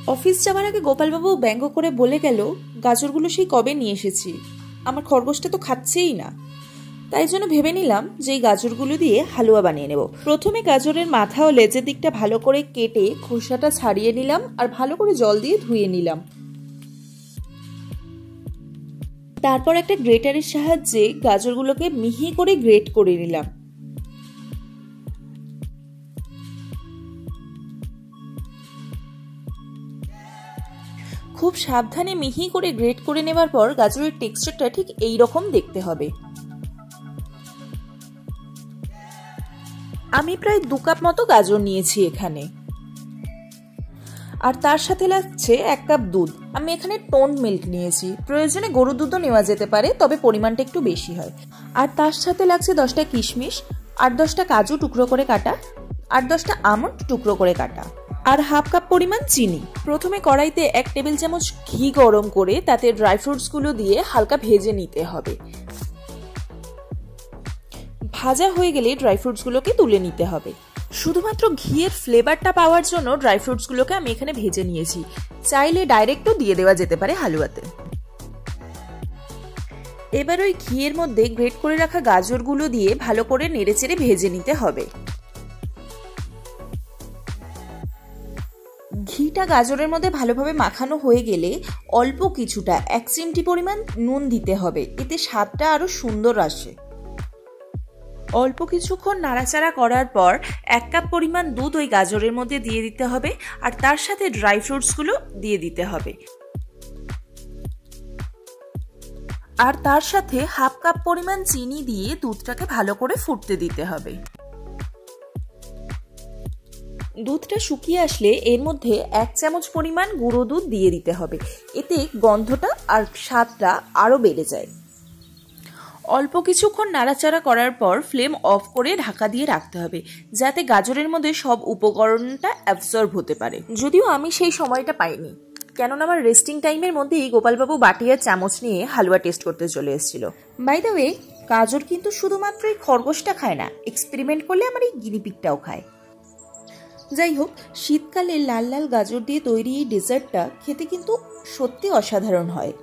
Office যাওয়ার আগে গোপালবাবু ব্যঙ্গ করে বলে গেল, গাজরগুলো সেই কবে নিয়ে এসেছি, আমার খরগোশটা তো খাচ্ছেই না। তাই জন্য ভেবে নিলাম যে এই গাজরগুলো দিয়ে হালুয়া বানিয়ে নেব। প্রথমে গাজরের মাথা ও লেজের দিকটা ভালো করে কেটে খোসাটা ছাড়িয়ে নিলাম আর ভালো করে জল দিয়ে ধুয়ে নিলাম। তারপর একটা গ্রেটারের সাহায্যে গাজরগুলোকে মিহি করে গ্রেট করে নিলাম। খুব সাবধানে মিহি করে গ্রেট করে নেবার পর গাজরের টেক্সচারটা ঠিক এই রকম দেখতে হবে। আমি প্রায় 2 কাপ মতো গাজর নিয়েছি এখানে, আর তার সাথে লাগছে 1 কাপ দুধ। আমি এখানে টোন মিল্ক নিয়েছি, প্রয়োজনে গরুর দুধও নেওয়া যেতে পারে, তবে পরিমাণটা একটু বেশি হয়। আর তার সাথে লাগছে 10টা কিশমিশ, 8-10টা কাজু টুকরো করে কাটা, 8-10টা আমন্ড টুকরো করে কাটা, আর 1/2 কাপ পরিমাণ চিনি। প্রথমে কড়াইতে 1 টেবিল চামচ ঘি গরম করে তাতে ড্রাই ফ্রুটস গুলো দিয়ে হালকা ভেজে নিতে হবে। ভাজা হয়ে গেলে ড্রাই ফ্রুটস গুলোকে তুলে নিতে হবে। শুধুমাত্র ঘিয়ের ফ্লেভারটা পাওয়ার জন্য ড্রাই ফ্রুটস গুলোকে আমি এখানে ভেজে নিয়েছি, চাইলে ডাইরেক্টও দিয়ে দেওয়া যেতে পারে হালুয়াতে। এবার ওই ঘিয়ের মধ্যে গ্রেট করে রাখা গাজরগুলো দিয়ে ভালো করে নেড়েচেড়ে ভেজে নিতে হবে। ঘিটা গাজরের মধ্যে ভালোভাবে মাখানো হয়ে গেলে অল্প কিছুটা 1 চিমটি পরিমাণ নুন দিতে হবে, এতে স্বাদটা আরো সুন্দর আসে। অল্প কিছুক্ষণ নাড়াচাড়া করার পর 1 কাপ পরিমাণ দুধ ওই গাজরের মধ্যে দিয়ে দিতে হবে, আর তার সাথে ড্রাই ফ্রুটস গুলো দিয়ে দিতে হবে। আর তার সাথে 1/2 কাপ পরিমাণ চিনি দিয়ে দুধটাকে ভালো করে ফুটতে দিতে হবে। দুধটা শুকিয়ে আসলে এর মধ্যে 1 চামচ পরিমাণ গুঁড়ো দুধ দিয়ে দিতে হবে, এতে গন্ধটা আর স্বাদটা আরো বেড়ে যায়। অল্প কিছুক্ষণ নাড়াচাড়া করার পর ফ্লেম অফ করে ঢাকা দিয়ে রাখতে হবে, যাতে গাজরের মধ্যে সব উপকরণটা অ্যাবজর্ব হতে পারে। যদিও আমি সেই সময়টা পাইনি, কেননা আমার রেস্টিং টাইমের মধ্যেই গোপালবাবু বাটি আর চামচ নিয়ে হালুয়া টেস্ট করতে চলে এসেছিল। বাই দ্য ওয়ে, গাজর কিন্তু শুধুমাত্র এই খরগোশটা খায় না, এক্সপেরিমেন্ট করলে আমার এই গিনিপিগটাও খায়। যাই হোক, শীতকালে লাল লাল গাজর দিয়ে তৈরি এই ডেজার্টটা খেতে কিন্তু সত্যি অসাধারণ হয়।